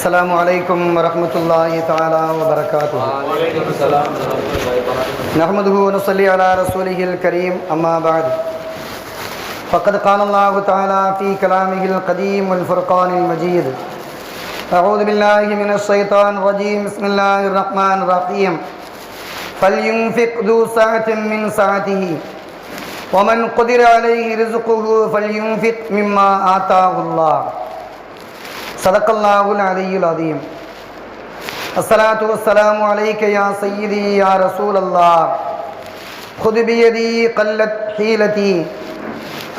السلام عليكم ورحمة الله تعالى وبركاته. وعليكم السلام ورحمة الله وبركاته. نحمده ونصلي على رسوله الكريم أما بعد فقد قال الله تعالى في كلامه القديم والفرقان المجيد أعوذ بالله من الشيطان الرجيم بسم الله الرحمن الرحيم فلينفق ذو سعة من سعته ومن قدر عليه رزقه فلينفق مما آتاه الله صدق الله العلي العظيم. الصلاة والسلام عليك يا سيدي يا رسول الله خذ بيدي قلت حيلتي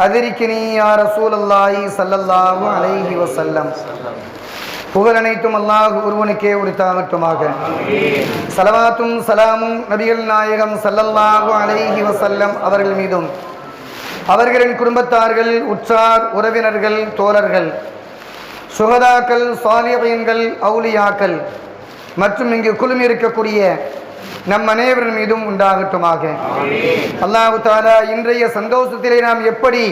أدركني يا رسول الله صلى الله عليه وسلم. புகழ் அனைத்தும் அல்லாஹ் ஒருவனுக்கே உரித்தாகட்டுமாக. ஸலவாத்தும் சலாமும் நபிகள் நாயகம் ஸல்லல்லாஹு அலைஹி வஸல்லம் அவர்கள் மீதும் அவர்களின் குடும்பத்தார்கள், உற்றார், உறவினர்கள், தோழர்கள், சுஹதாக்கள், சாலிஹீன்கள், அவுலியாக்கள் மற்றும் இங்கு குழுமி இருக்கக்கூடிய நம் அனைவரின் மீதும் உண்டாகட்டுமாக. அல்லாஹ் தஆலா இன்றைய சந்தோஷத்திலே நாம் எப்படி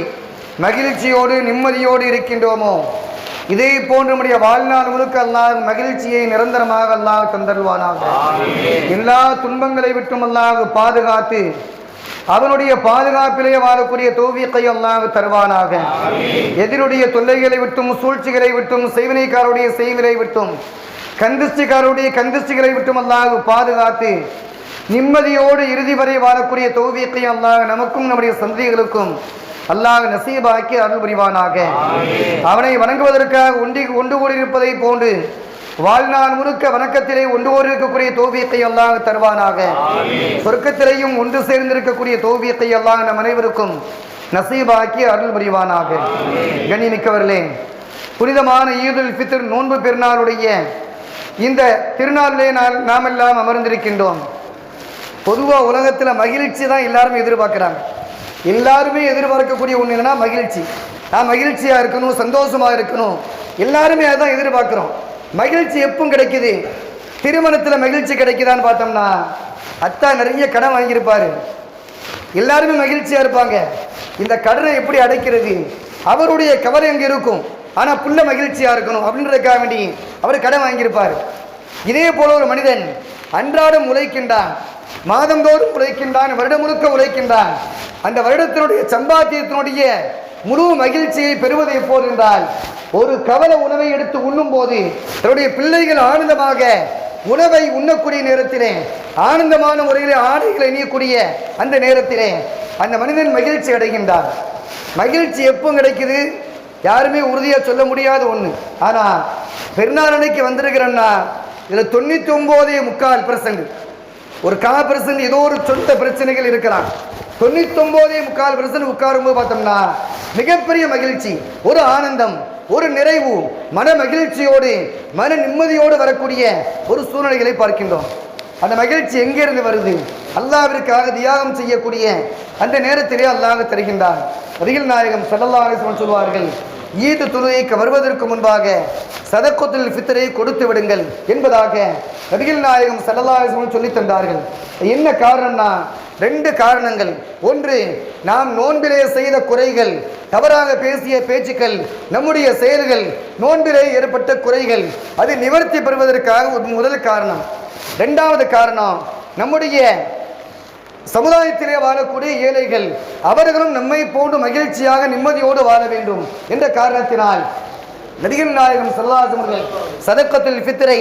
மகிழ்ச்சியோடு நிம்மதியோடு இருக்கின்றோமோ இதே போன்று நம்முடைய வாழ்நாள் முழுக்க அல்லாஹ் மகிழ்ச்சியை நிரந்தரமாக அல்லாஹ் தந்தருவானாக. எல்லா துன்பங்களை விட்டும் அல்லாஹ் பாதுகாத்து அவனுடைய பாதுகாப்பிலே வாழக்கூடிய தௌஃபீக்கை அல்லாஹ் தருவானாக. எதிரியுடைய தொல்லைகளை விட்டும், சூழ்ச்சிகளை விட்டும், செய்வினைக்காரருடைய செய்வினை விட்டும், கந்திஷ்டிக்காரருடைய கந்திஷ்டிகளை விட்டும் அல்லாஹ் பாதுகாத்து நிம்மதியோடு இறுதி வரை வாழக்கூடிய தௌஃபீக்கை அல்லாஹ் நமக்கும் நம்முடைய சந்ததிகளுக்கும் அல்லாஹ் நசீபாக்கி அருள் புரிவானாக. அவனை வணங்குவதற்காக ஒன்று கூடியிருப்பதை போன்று வாழ்நாள் முழுக்க வணக்கத்திலே ஒன்று இருக்கக்கூடிய தௌஃபீக்கை அல்லாஹ் தருவானாக. சொர்க்கத்திலேயும் ஒன்று சேர்ந்திருக்கக்கூடிய தௌஃபீக்கை அல்லாஹ் நம் அனைவருக்கும் நசீபாக்கி அருள் புரிவானாக. கண்ணியமிக்கவர்களே, புனிதமான ஈதுல் ஃபித்ர் நோன்பு பெருநாளுடைய இந்த திருநாளிலே நாம் எல்லாம் அமர்ந்திருக்கின்றோம். பொதுவாக உலகத்தில் மகிழ்ச்சி தான் எல்லாருமே எதிர்பார்க்குறாங்க. எல்லாருமே எதிர்பார்க்கக்கூடிய ஒன்று என்னன்னா மகிழ்ச்சி. நான் மகிழ்ச்சியாக இருக்கணும், சந்தோஷமாக இருக்கணும், எல்லாருமே அதான் எதிர்பார்க்குறோம். மகிழ்ச்சி எப்பவும் கிடைக்குது? திருமணத்தில் மகிழ்ச்சி கிடைக்குதான்னு பார்த்தோம்னா அத்தா நிறைய கடன் வாங்கியிருப்பார், எல்லாருமே மகிழ்ச்சியாக இருப்பாங்க. இந்த கடனை எப்படி அடைக்கிறது? அவருடைய கவலை எங்கே இருக்கும், ஆனால் புள்ள மகிழ்ச்சியாக இருக்கணும் அப்படின்றதுக்காக வேண்டி அவர் கடன் வாங்கியிருப்பார். இதே போல ஒரு மனிதன் அன்றாடம் உழைக்கின்றான், மாதந்தோறும் உழைக்கின்றான், வருடம் முழுக்க உழைக்கின்றான். அந்த வருடத்தினுடைய சம்பாத்தியத்தினுடைய முழு மகிழ்ச்சியை பெறுவது எப்போது என்றால் ஒரு கவல உணவை எடுத்து உண்ணும் போது, தன்னுடைய பிள்ளைகள் ஆனந்தமாக உணவை உண்ணக்கூடிய நேரத்திலே, ஆனந்தமான முறையிலே ஆடைகளை அணியக்கூடிய அந்த நேரத்திலே அந்த மனிதன் மகிழ்ச்சி அடைகின்றான். மகிழ்ச்சி எப்போ கிடைக்குது? யாருமே உறுதியாக சொல்ல முடியாத ஒன்று. ஆனால் பெருநாள் அன்னைக்கு வந்திருக்கிறேன்னா இதில் 99.4% ஒரு 1% ஏதோ ஒரு சொந்த பிரச்சனைகள் இருக்கலாம். 99.4% உட்காரும்போது பார்த்தோம்னா மிகப்பெரிய மகிழ்ச்சி, ஒரு ஆனந்தம், ஒரு நிறைவு, மன மகிழ்ச்சியோடு மன நிம்மதியோடு வரக்கூடிய ஒரு சூழ்நிலைகளை பார்க்கின்றோம். அந்த மகிழ்ச்சி எங்கிருந்து வருது? அல்லாஹ்விற்காக தியாகம் செய்யக்கூடிய அந்த நேரத்திலே அல்லாஹ் தருகின்றான். நபிகள் நாயகம் ஸல்லல்லாஹு அலைஹி வஸல்லம் சொல்வார்கள், ஈது தொழுகைக்கு வருவதற்கு முன்பாக சதக்கத்துல் ஃபித்ரை கொடுத்து விடுங்கள் என்பதாக நபிகள் நாயகம் ஸல்லல்லாஹு அலைஹி வஸல்லம் சொல்லி தந்தார்கள். என்ன காரணம்னா 2 காரணங்கள். ஒன்று, நாம் நோன்பிலே செய்த குறைகள், தவறாக பேசிய பேச்சுக்கள், நம்முடைய செயல்கள், நோன்பிலே ஏற்பட்ட குறைகள், அது நிவர்த்தி பெறுவதற்காக முதல் காரணம். 2வது காரணம், நம்முடைய சமுதாயத்திலே வாழக்கூடிய ஏழைகள் அவர்களும் நம்மை போன்று மகிழ்ச்சியாக நிம்மதியோடு வாழ வேண்டும் என்ற காரணத்தினால் நபிகள் நாயகம் ஸல்லல்லாஹு அலைஹி வஸல்லம் சதக்கத்துல் ஃபித்ரை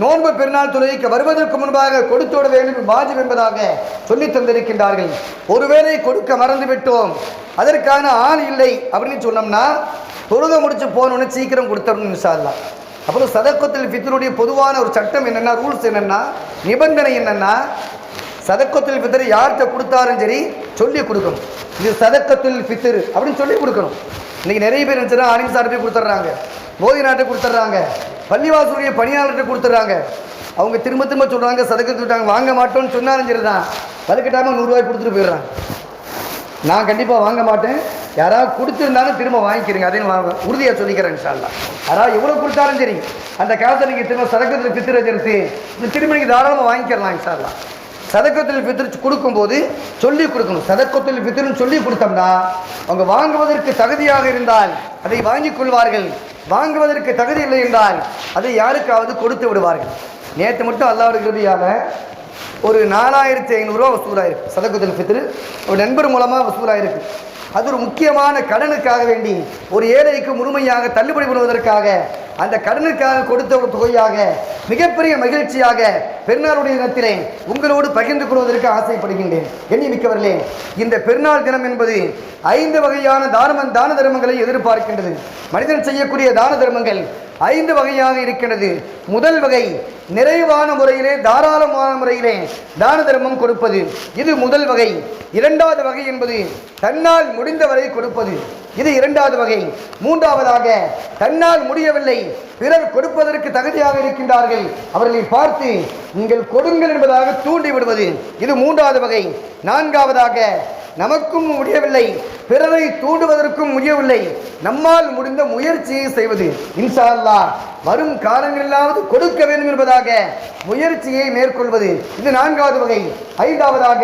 நோன்பு பெருநாள் தொழுகைக்கு வருவதற்கு முன்பாக கொடுத்து விட வேண்டும் வாஜிப் என்பதாக சொல்லி தந்திருக்கின்றார்கள். ஒருவேளை கொடுக்க மறந்து விட்டோம், அதற்கான ஆள் இல்லை அப்படின்னு சொன்னோம்னா தொழுகை முடிச்சு போனோன்னு சீக்கிரம் கொடுத்துடணும் இன்ஷா அல்லாஹ். அப்புறம் சதக்கத்துல் ஃபித்ருடைய பொதுவான ஒரு சட்டம் என்னென்னா, ரூல்ஸ் என்னென்னா, நிபந்தனை என்னென்னா, சதக்கத்துல் ஃபித்ர் யார்கிட்ட கொடுத்தாலும் சரி சொல்லி கொடுக்கணும். இது சதக்கத்துல் ஃபித்ர் அப்படின்னு சொல்லி கொடுக்கணும். இன்றைக்கி நிறைய பேர் இருந்துச்சுன்னா ஆலிம் சார்ட்டே கொடுத்துட்றாங்க, மோதி நாட்டை கொடுத்துட்றாங்க, பள்ளிவாசலுடைய பணியாளர்கிட்ட கொடுத்துட்றாங்க. அவங்க திரும்ப திரும்ப சொல்கிறாங்க சதக்கத்து விட்டாங்க, வாங்க மாட்டோம்னு சொன்னாலும் சரி தான் வலுக்கட்டாமல் 100 ரூபாய் கொடுத்துட்டு போயிடுறாங்க. நான் கண்டிப்பாக வாங்க மாட்டேன், யாராவது கொடுத்துருந்தாலும் திரும்ப வாங்கிக்கிறீங்க, அதையும் உறுதியாக சொல்லிக்கிறேன் இன்ஷா அல்லாஹ். யாராவது எவ்வளோ கொடுத்தாலும் சரி அந்த காலத்தில் நீங்கள் திரும்ப சதக்கத்தில் ஃபித்ரை சேர்த்து இந்த திரும்ப நீங்கள் தாராளமாக வாங்கிக்கிறலாம் இன்ஷா அல்லாஹ். சதக்கத்துல் ஃபித்ர் கொடுக்கும்போது சொல்லி கொடுக்கணும். சதக்கத்துல் ஃபித்ர்னு சொல்லி கொடுத்தோம்னா அவங்க வாங்குவதற்கு தகுதியாக இருந்தால் அதை வாங்கிக் கொள்வார்கள். வாங்குவதற்கு தகுதி இல்லை என்றால் அதை யாருக்காவது கொடுத்து விடுவார்கள். நேற்று மட்டும் அல்லாஹ்வுடைய கிருபையால ஒரு 4500 ரூபா வசூலாயிருக்கு. சதக்கத்துல் ஃபித்ர் ஒரு நண்பர் மூலமாக வசூலாயிருக்கு. அது ஒரு முக்கியமான கடனுக்காக வேண்டி ஒரு ஏழைக்கு முழுமையாக தள்ளுபடி பண்ணுவதற்காக அந்த கடனுக்காக கொடுத்த ஒரு தொகையாக மிகப்பெரிய மகிழ்ச்சியாக பெருநாளுடைய தினத்திலே உங்களோடு பகிர்ந்து கொள்வதற்கு ஆசைப்படுகின்றேன். எண்ணிமிக்கவர்களே, இந்த பெருநாள் தினம் என்பது 5 வகையான தான தர்மங்களை எதிர்பார்க்கின்றது. மனிதன் செய்யக்கூடிய தான தர்மங்கள் 5 வகையாக இருக்கின்றது. முதல் வகை நிறைவான முறையிலே தாராளமான முறையிலே தான தர்மம் கொடுப்பது, இது முதல் வகை. இரண்டாவது வகை என்பது தன்னால் முடிந்தவரை கொடுப்பது, இது இரண்டாவது வகை. மூன்றாவதாக தன்னால் முடியவில்லை, பிறர் கொடுப்பதற்கு தகுதியாக இருக்கின்றார்கள், அவர்களை பார்த்து நீங்கள் கொடுங்கள் என்பதாக தூண்டி விடுவது, இது மூன்றாவது வகை. நான்காவதாக நமக்கும் முடியவில்லை, பிறரை தூண்டுவதற்கும் முடியவில்லை, நம்மால் முடிந்த முயற்சியை செய்வது. இன்ஷா அல்லாஹ் வரும் காலங்களிலாவது கொடுக்க வேண்டும் என்பதாக முயற்சியை மேற்கொள்வது, இது நான்காவது வகை. ஐந்தாவதாக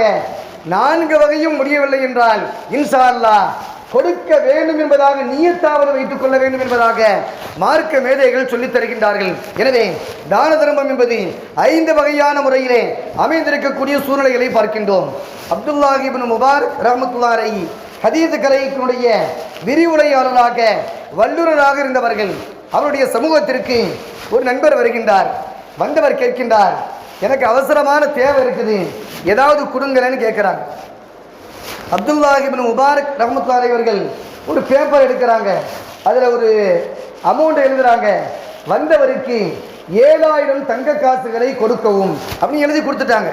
4 வகையும் முடியவில்லை என்றால் இன்ஷா அல்லாஹ் கொடுக்க வேண்டும் என்பதாக நியத்தாவது வைத்துக் கொள்ள வேண்டும் என்பதாக மார்க்க மேதைகள் சொல்லித் தருகின்றார்கள். எனவே தான தர்மம் என்பது 5 வகையான முறையிலே அமைந்திருக்கக்கூடிய சூழ்நிலைகளை பார்க்கின்றோம். அப்துல்லாஹ் இப்னு முபாரக் ரஹ்மத்துல்லாஹி அலைஹி ஹதீஸ் கலையினுடைய விரிவுரையாளராக வல்லுநராக இருந்தவர்கள். அவருடைய சமூகத்திற்கு ஒரு நண்பர் வருகின்றார். வந்தவர் கேட்கின்றார், எனக்கு அவசரமான தேவை இருக்குது, ஏதாவது கொடுங்களேன்னு கேட்கிறாங்க. அப்துல்லாஹ் இப்னு முபாரக் ரஹ்மத்துல்லாஹி அலைஹி அவர்கள் ஒரு பேப்பர் எடுக்கிறாங்க, அதில் ஒரு அமௌண்ட் எழுதுறாங்க. வந்தவருக்கு 7000 தங்க காசுகளை கொடுக்கவும் அப்படின்னு எழுதி கொடுத்துட்டாங்க.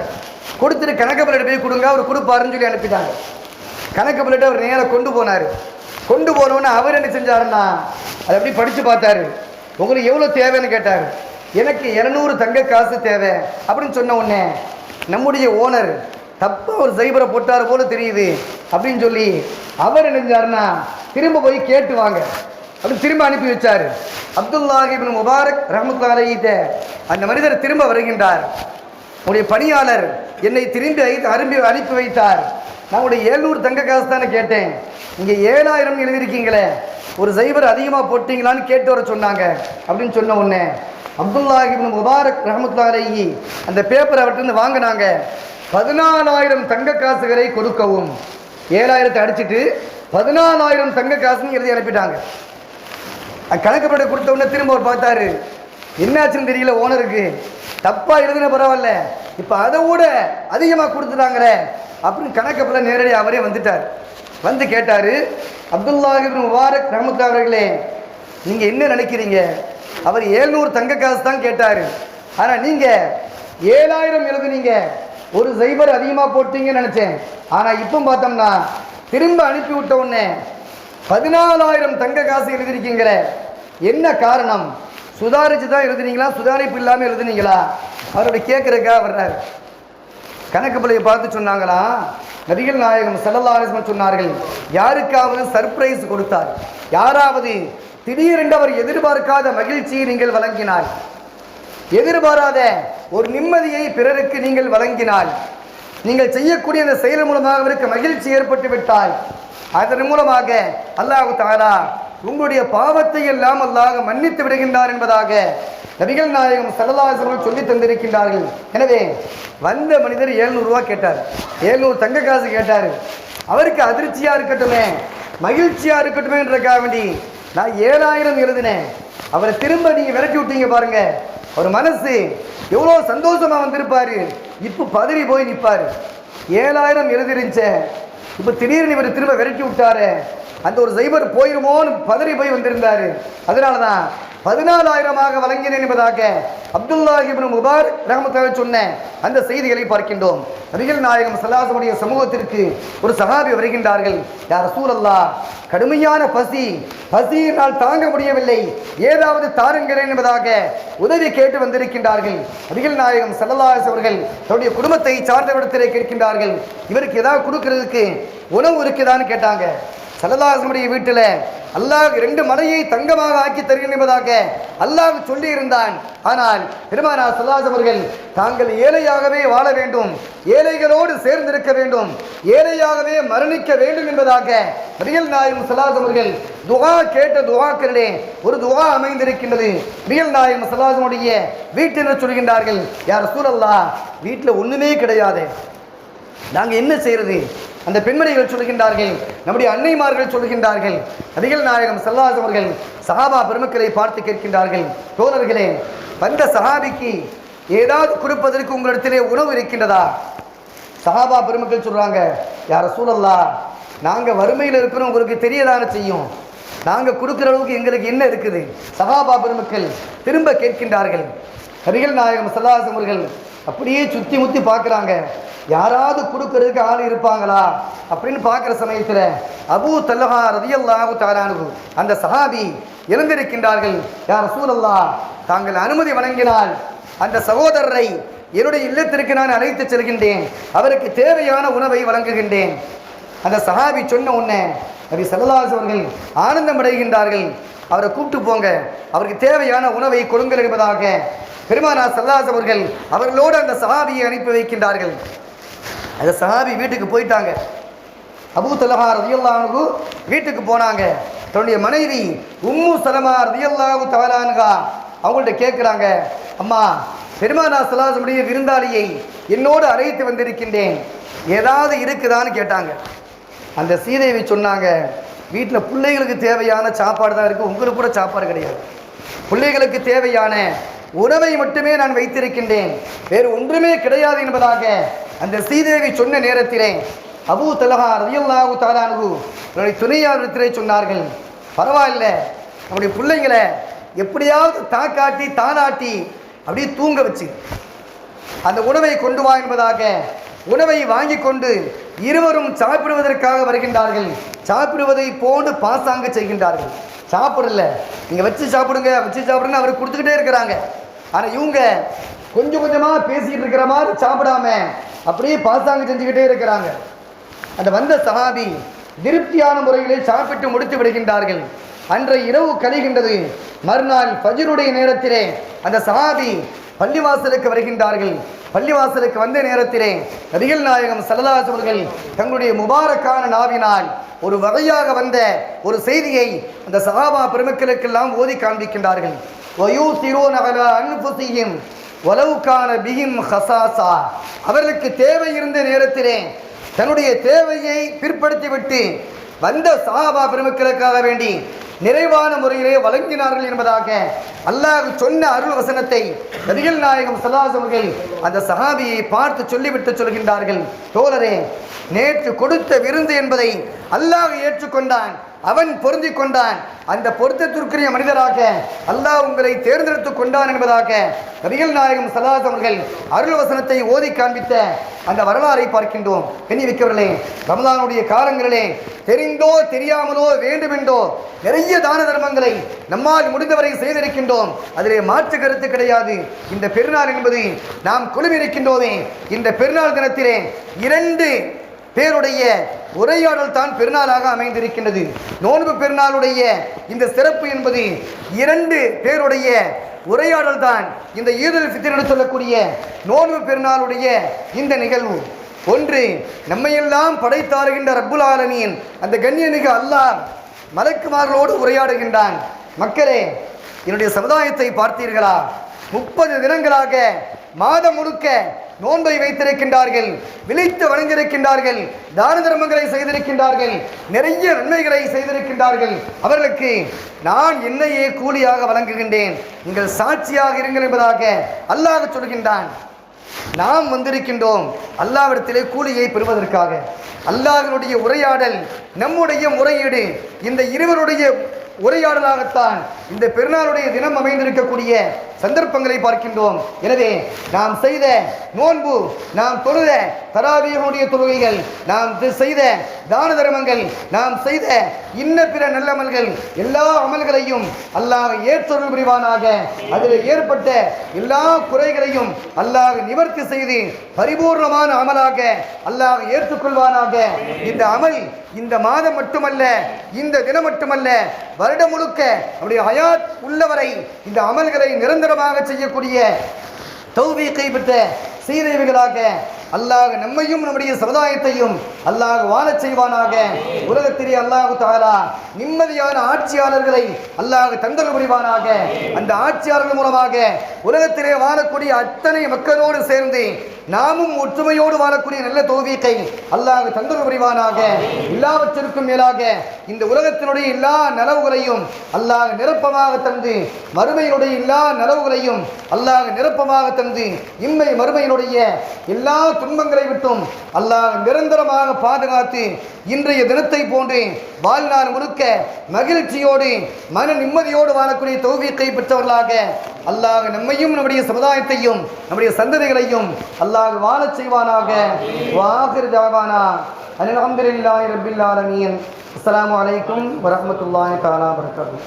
கொடுத்துட்டு கணக்கு பிள்ளை போய் கொடுங்க, அவர் கொடுப்பாருன்னு சொல்லி அனுப்பிட்டாங்க. கணக்கு பிள்ளைட்டு அவர் நேராக கொண்டு போனார். கொண்டு போனோன்னு அவர் என்ன செஞ்சாருன்னா அதை அப்படி படித்து பார்த்தாரு. உங்களுக்கு எவ்வளோ தேவைன்னு கேட்டார். எனக்கு 200 தங்க காசு தேவை அப்படின்னு சொன்ன உடனே நம்முடைய ஓனர் தப்பாக ஒரு சைபரை போட்டார் போல தெரியுது அப்படின்னு சொல்லி அவர் என்ன செஞ்சாருன்னா திரும்ப போய் கேட்டு வாங்க அப்படின்னு திரும்ப அனுப்பி வச்சார். அப்துல்லாஹ் இப்னு முபாரக் ரஹ்மத்துல்லாஹி அலைஹி அந்த மனிதர் திரும்ப வருகின்றார். உங்களுடைய பணியாளர் என்னை திரும்பி அனுப்பி வைத்தார். நான் உடைய 700 தங்க காசு தானே கேட்டேன், இங்கே 7000 எழுதியிருக்கீங்களே, ஒரு சைபர் அதிகமாக போட்டிங்களான்னு கேட்டு வர சொன்னாங்க அப்படின்னு சொன்ன உடனே அப்துல்லாஹ் இப்னு முபாரக் ரஹ்மத்துல்லாஹி அலைஹி அந்த பேப்பரை அவர்கிட்ட வாங்கினாங்க. 14000 தங்க காசுகளை கொடுக்கவும், 7000 அடிச்சுட்டு 14000 தங்க காசுன்னு எழுதி அனுப்பிட்டாங்க. கணக்கு பட கொடுத்த உடனே திரும்ப அவர் பார்த்தாரு, என்னாச்சுன்னு தெரியல ஓனருக்கு, தப்பா எழுதுன பரவாயில்ல, இப்போ அதை விட அதிகமாக கொடுத்துட்டாங்களே அப்படின்னு கணக்கப்பட நேரடியாக அவரே வந்துட்டார். வந்து கேட்டார், அப்துல்லாஹ் இப்னு முபாரக் ரஹ்மத்துல்லாஹி அவர்களே, நீங்கள் என்ன நினைக்கிறீங்க? அவர் 700 தங்க காசு தான் கேட்டார், ஆனால் நீங்கள் 7000 எழுதுனீங்க, ஒரு சைபர் அதிகமாக போட்டீங்கன்னு நினச்சேன். ஆனால் இப்போ பார்த்தோம்னா திரும்ப அனுப்பி விட்ட உடனே 14000 தங்க காசு எழுதிருக்கீங்கிற, என்ன காரணம்? சுதாரிச்சு தான் எழுதுனீங்களா, சுதாரிப்பு இல்லாமல் எழுதுனீங்களா? அவருடைய கேட்குறக்கா வர்றாரு. கணக்கு பிள்ளையை பார்த்து சொன்னாங்களா, நபிகள் நாயகம் ஸல்லல்லாஹு அலைஹி வஸல்லம் சொன்னார்கள், யாருக்காவது சர்ப்ரைஸ் கொடுத்தார், யாராவது திடீரென்று அவர் எதிர்பார்க்காத மகிழ்ச்சியை நீங்கள் வழங்கினார், எதிர்பாராத ஒரு நிம்மதியை பிறருக்கு நீங்கள் வழங்கினால், நீங்கள் செய்யக்கூடிய அந்த செயல் மூலமாக அவருக்கு மகிழ்ச்சி ஏற்பட்டு விட்டால், அதன் மூலமாக அல்லாஹ் தஆலா உங்களுடைய பாவத்தை எல்லாம் அல்லாஹ் மன்னித்து விடுகின்றார் என்பதாக நபிகள் நாயகம் ஸல்லல்லாஹு அலைஹி வஸல்லம் சொல்லி தந்திருக்கின்றார்கள். எனவே வந்த மனிதர் 700 ரூபா கேட்டார், 700 தங்க காசு கேட்டார். அவருக்கு அதிர்ச்சியாக இருக்கட்டுமே, மகிழ்ச்சியாக இருக்கட்டுமேன்றக்காக வேண்டி நான் 7000 எழுதினேன். அவரை திரும்ப நீங்கள் விரட்டி விட்டீங்க பாருங்க, அவர் மனசு எவ்வளோ சந்தோஷமாக வந்திருப்பார். இப்போ பதறி போய் நிற்பார். 7000 எழுதிருந்துச்சே, இப்போ திடீர்னு இவர் திரும்ப விரட்டி விட்டாரு, அந்த ஒரு சைபர் போயிருமோன்னு பதறி போய் வந்திருந்தார். அதனால தான் 14000 வழங்கினேன் என்பதாக அப்துல்லாஹ் இப்னு முபாரக் ரஹ்மத்துல்லாஹி சொன்ன அந்த செய்திகளை பார்க்கின்றோம். நபிகள் நாயகம் ஸல்லல்லாஹு அலைஹி வஸல்லம் சமூகத்திற்கு ஒரு சஹாபி வருகின்றார்கள். யா ரசூலல்லாஹ், கடுமையான பசியினால் தாங்க முடியவில்லை, ஏதாவது தாருங்களேன் என்பதாக உதவி கேட்டு வந்திருக்கின்றார்கள். நபிகள் நாயகம் ஸல்லல்லாஹு அலைஹி வஸல்லம் அவர்கள் தன்னுடைய குடும்பத்தை சார்ந்தவிடத்திலே கேட்கின்றார்கள், இவருக்கு ஏதாவது கொடுக்கறதுக்கு உணவு இருக்குதான்னு கேட்டாங்க. ஸல்லல்லாஹு அலைஹி வஸல்லம் வீட்டில் அல்லாஹ் 2 மலையை தங்கமாக ஆக்கி தருகிறேன் என்பதாக அல்லாஹ் சொல்லி இருந்தான். ஆனால் பெருமானார் ஸல்லல்லாஹு அலைஹி வஸல்லம் அவர்கள் தாங்கள் ஏழையாகவே வாழ வேண்டும், ஏழைகளோடு சேர்ந்திருக்க வேண்டும், ஏழையாகவே மரணிக்க வேண்டும் என்பதாக நபிகள் நாயகம் ஸல்லல்லாஹு அலைஹி வஸல்லம் அவர்கள் துஆ கேட்ட துஆக்களிலே ஒரு துஆ அமைந்திருக்கின்றது. நபிகள் நாயகம் ஸல்லல்லாஹு அலைஹி வஸல்லம் உடைய வீட்டினர் சொல்கின்றார்கள், யா ரசூலல்லாஹ், வீட்டில் ஒண்ணுமே கிடையாது, நாங்கள் என்ன செய்யறது? அந்த பெண்மணிகள் சொல்கின்றார்கள், நம்முடைய அன்னைமார்கள் சொல்கின்றார்கள். நபிகள் நாயகம் ஸல்லல்லாஹு அலைஹி வஸல்லம் அவர்கள் சஹாபா பெருமக்களை பார்த்து கேட்கின்றார்கள், தோழர்களே, வந்த சஹாபிக்கு ஏதாவது கொடுப்பதற்கு உங்களிடத்திலே உணவு இருக்கின்றதா? சஹாபா பெருமக்கள் சொல்றாங்க, யா ரசூலல்லாஹ், நாங்கள் வறுமையில் இருக்கிறோம், உங்களுக்கு தெரியதானே செய்யும், நாங்கள் கொடுக்குற அளவுக்கு எங்களுக்கு என்ன இருக்குது? சஹாபா பெருமக்கள் திரும்ப கேட்கின்றார்கள். நபிகள் நாயகம் ஸல்லல்லாஹு அலைஹி வஸல்லம் அவர்கள் அப்படியே சுற்றி முற்றி பார்க்குறாங்க, யாராவது கொடுக்கறதுக்கு ஆள் இருப்பாங்களா அப்படின்னு பார்க்குற சமயத்தில் அபூ தல்ஹா ரலியல்லாஹு தஆலா அன்ஹு அந்த சஹாபி எழுந்திருக்கின்றார்கள். யா ரசூலல்லாஹ், தாங்கள் அனுமதி வழங்கினால் அந்த சகோதரரை என்னுடைய இல்லத்திற்கு நான் அழைத்து செல்கின்றேன், அவருக்கு தேவையான உணவை வழங்குகின்றேன். அந்த சஹாபி சொன்ன உடனே நபி ஸல்லல்லாஹு அலைஹி வஸல்லம் அவர்கள் ஆனந்தம் அடைகின்றார்கள். அவரை கூப்பிட்டு போங்க, அவருக்கு தேவையான உணவை கொடுங்கள் என்பதாக பெருமானார் ஸல்லல்லாஹு அலைஹி வஸல்லம் அவர்கள் அவர்களோடு அந்த சஹாபியை அனுப்பி வைக்கின்றார்கள். அந்த சஹாபி வீட்டுக்கு போயிட்டாங்க. அபூ தல்ஹா ரலியல்லாஹு அன்ஹு வீட்டுக்கு போனாங்க. தன்னுடைய மனைவி உம்மு சலமா ரலியல்லாஹு தஆலா அன்ஹா அவங்கள்ட்ட கேட்குறாங்க, அம்மா, பெருமானார் ஸல்லல்லாஹு அலைஹி வஸல்லம் உடைய விருந்தாளியை என்னோடு அழைத்து வந்திருக்கின்றேன், ஏதாவது இருக்குதான்னு கேட்டாங்க. அந்த சீதேவி சொன்னாங்க, வீட்டில் பிள்ளைகளுக்கு தேவையான சாப்பாடு தான் இருக்குது, உங்களுக்கு கூட சாப்பாடு கிடையாது, பிள்ளைகளுக்கு தேவையான உணவை மட்டுமே நான் வைத்திருக்கின்றேன், வேறு ஒன்றுமே கிடையாது என்பதாக அந்த சீதேவி சொன்ன நேரத்திலே அபூ தல்ஹா ரலியல்லாஹு தஆலா அன்ஹு தன்னுடைய துணையாரிடத்திலே சொன்னார்கள், பரவாயில்ல, நம்முடைய பிள்ளைங்களை எப்படியாவது தாக்காட்டி தானாட்டி அப்படியே தூங்க வச்சு அந்த உணவை கொண்டு வா என்பதாக உணவை வாங்கி கொண்டு இருவரும் சாப்பிடுவதற்காக வருகின்றார்கள். சாப்பிடுவதை போன்று பாசாங்க செய்கின்றார்கள். சாப்பிடல, நீங்கள் வச்சு சாப்பிடுங்க, வச்சு சாப்பிடுங்க அவர் கொடுத்துக்கிட்டே இருக்கிறாங்க. ஆனால் இவங்க கொஞ்சம் கொஞ்சமாக பேசிக்கிட்டு இருக்கிற மாதிரி சாப்பிடாம அப்படியே பாசாங்க செஞ்சுக்கிட்டே இருக்கிறாங்க. அந்த வந்த சஹாபி திருப்தியான முறையிலே சாப்பிட்டு முடித்து விடுகின்றார்கள். அன்றைய இரவு கழிகின்றது. மறுநாள் ஃபஜ்ருடைய நேரத்திலே அந்த சஹாபி பள்ளிவாசலுக்கு வருகின்றார்கள். பள்ளிவாசலுக்கு வந்த நேரத்திலே நபிகள் நாயகம் ஸல்லல்லாஹு அலைஹி வஸல்லம் அவர்கள் தங்களுடைய முபாரக்கான நாவினால் ஒரு வகையாக வந்த ஒரு செய்தியை அந்த சஹாபா பெருமக்களுக்கெல்லாம் ஓதி காண்பிக்கின்றார்கள். வயூசிரூன அலா அன்ஃபுஸிஹிம் வலவ் கான பிஹிம் ஹஸாஸா, அவர்களுக்கு தேவை இருந்த நேரத்திலே தன்னுடைய தேவையை பிற்படுத்திவிட்டு வந்த சஹாபா பெருமக்களுக்காக வேண்டி நிறைவான முறையிலே வழங்கினார்கள் என்பதாக அல்லாஹ் சொன்ன அருள் வசனத்தை நபிகள் நாயகம் ஸல்லல்லாஹு அலைஹி வஸல்லம் அவர்கள் அந்த சஹாபியை பார்த்து சொல்லிவிட்டு சொல்கின்றார்கள், தோழரே, நேற்று கொடுத்த விருந்து என்பதை அல்லாஹ் ஏற்றுக்கொண்டான், அவன் பொருந்தி கொண்டான், அந்த பொருத்தத்திற்குரிய மனிதராக அல்லாஹ் உங்களை தேர்ந்தெடுத்து கொண்டான் என்பதாக நபிகள் நாயகம் ஸல்லல்லாஹு அலைஹி வஸல்லம் அவர்கள் அருள் வசனத்தை ஓதி காண்பித்த அந்த வரலாறை பார்க்கின்றோம். கண்ணியமிக்கவர்களே, ரமலானுடைய காலங்களிலே தெரிந்தோ தெரியாமலோ வேண்டுமென்றோ நிறைய தான தர்மங்களை நம்மால் முடிந்தவரை செய்திருக்கின்றோம். அதிலே மாற்று கருத்து கிடையாது. இந்த பெருநாள் என்பது நாம் குழுமிருக்கின்றோமே, இந்த பெருநாள் தினத்திலே 2 பேருடைய உரையாடல் தான் பெருநாளாக அமைந்திருக்கின்றது. நோன்பு பெருநாளுடைய இந்த சிறப்பு என்பது 2 பேருடைய உரையாடல் தான் இந்த ஈதுல் ஃபித்ர் என்று சொல்லக்கூடிய நோன்பு பெருநாளுடைய இந்த நிகழ்வு. ஒன்று, நம்மையெல்லாம் படைத்தாருகின்ற ரப்புல் ஆலமீன் அந்த கண்ணியமிகு அல்லாஹ் மலக்குமார்களோடு உரையாடுகின்றான். மக்களே, என்னுடைய சமுதாயத்தை பார்த்தீர்களா? 30 தினங்களாக மாதம் முழுக்க நோன்பை வைத்திருக்கின்றார்கள், விழித்து வணங்கியிருக்கின்றார்கள், தான தர்மங்களை செய்திருக்கின்றார்கள், நிறைய நன்மைகளை செய்திருக்கின்றார்கள். அவர்களுக்கு நான் என்னையே கூலியாக வழங்குகின்றேன், நீங்கள் சாட்சியாக இருங்கள் என்பதாக அல்லாஹ் சொல்கின்றான். நாம் வந்திருக்கின்றோம் அல்லாஹ்விடத்திலே கூலியை பெறுவதற்காக. அல்லாஹ்வினுடைய உரையாடல், நம்முடைய முறையீடு, இந்த இருவருடைய உரையாடலாகத்தான் இந்த பெருநாளுடைய தினம் அமைந்திருக்கக்கூடிய சந்தர்ப்பங்களை பார்க்கின்றோம். எனவே நாம் செய்த நோன்பு, நாம் தொழுத தராவீஹுடைய தொழுகைகள், நாம் செய்த தான தர்மங்கள், நாம் செய்த இன்ன பிற நல்லமல்கள், எல்லா அமல்களையும் அல்லாஹ் ஏற்றருள் புரிவானாக. அதில் ஏற்பட்ட எல்லா குறைகளையும் அல்லாஹ் நிவர்த்தி செய்து பரிபூர்ணமான அமலாக அல்லாஹ் ஏற்றுக்கொள்வானாக. இந்த அமல் இந்த மாதம் மட்டுமல்ல, இந்த தினம் மட்டுமல்ல, வருடம் முழுக்க நம்முடைய ஹயாத் உள்ளவரை இந்த அமல்களை நிரந்தரமாக செய்யக்கூடிய தௌஃபீக்கை பெற்ற சீதேவிகளாக அல்லாஹ் நம்மையும் நம்முடைய சமுதாயத்தையும் அல்லாஹ் வாழச் செய்வானாக. உலகத்திலே அல்லாஹு தஆலா நிம்மதியான ஆட்சியாளர்களை அல்லாஹ் தந்தருள் புரிவானாக. அந்த ஆட்சியாளர்கள் மூலமாக உலகத்திலே வாழக்கூடிய அத்தனை மக்களோடு சேர்ந்து நாமும் ஒற்றுமையோடு வாழக்கூடிய நல்ல தௌஃபீக்கை அல்லாஹ் தந்தருள் புரிவானாக. எல்லாவற்றிற்கும் மேலாக இந்த உலகத்தினுடைய எல்லா நலவுகளையும் அல்லாஹ் நிரப்பமாக தந்து, மறுமையினுடைய எல்லா நலவுகளையும் அல்லாஹ் நிரப்பமாக தந்து, இம்மை மறுமையினுடைய எல்லா துன்பங்களை விட்டும் அல்லாஹ் நிரந்தரமாக பாதுகாத்து இன்றைய தினத்தை போன்று வாழ்நாள் முழுக்க மகிழ்ச்சியோடு மன நிம்மதியோடு வாழக்கூடிய தௌஃபீக்கை பெற்றவர்களாக அல்லாஹ் நம்மையும் நம்முடைய சமுதாயத்தையும் நம்முடைய சந்ததிகளையும் அல்லாஹ் வாழச் செய்வானாக. வாஹிர் தஅவானா அல்ஹம்துலில்லாஹி ரப்பில் ஆலமீன். அஸ்ஸலாமு அலைக்கும் வரஹ்மத்துல்லாஹி தஆலா வபரகாத்துஹு.